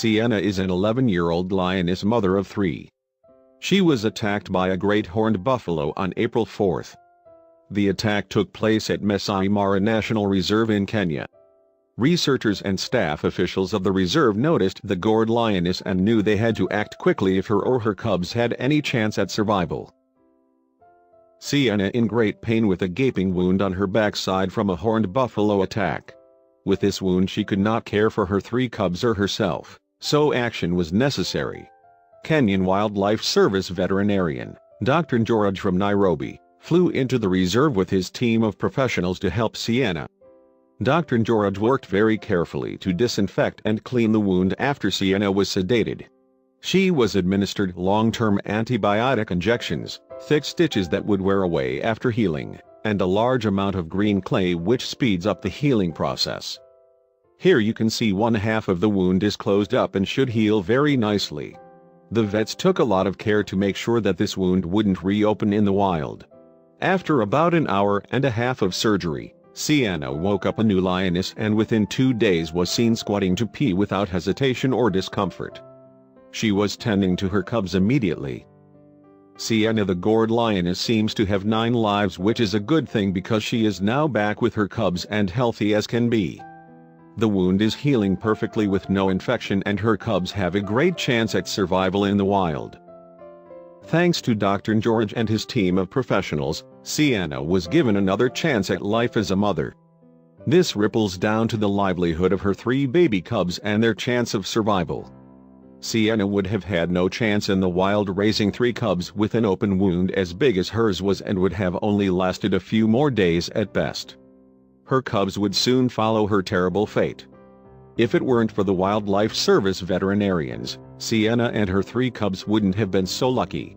Sienna is an 11-year-old lioness mother of 3. She was attacked by a great horned buffalo on April 4. The attack took place at Masai Mara National Reserve in Kenya. Researchers and staff officials of the reserve noticed the gored lioness and knew they had to act quickly if her or her cubs had any chance at survival. Sienna in great pain with a gaping wound on her backside from a horned buffalo attack. With this wound she could not care for her 3 cubs or herself, so action was necessary. Kenyan Wildlife Service veterinarian, Dr. George from Nairobi, flew into the reserve with his team of professionals to help Sienna. Dr. George worked very carefully to disinfect and clean the wound after Sienna was sedated. She was administered long-term antibiotic injections, thick stitches that would wear away after healing, and a large amount of green clay which speeds up the healing process. Here you can see one half of the wound is closed up and should heal very nicely. The vets took a lot of care to make sure that this wound wouldn't reopen in the wild. After about an hour and a half of surgery, Sienna woke up a new lioness and within 2 days was seen squatting to pee without hesitation or discomfort. She was tending to her cubs immediately. Sienna the gored lioness seems to have 9 lives, which is a good thing because she is now back with her cubs and healthy as can be. The wound is healing perfectly with no infection and her cubs have a great chance at survival in the wild. Thanks to Dr. George and his team of professionals, Sienna was given another chance at life as a mother. This ripples down to the livelihood of her 3 baby cubs and their chance of survival. Sienna would have had no chance in the wild raising 3 cubs with an open wound as big as hers was and would have only lasted a few more days at best. Her cubs would soon follow her terrible fate. If it weren't for the Wildlife Service veterinarians, Sienna and her 3 cubs wouldn't have been so lucky.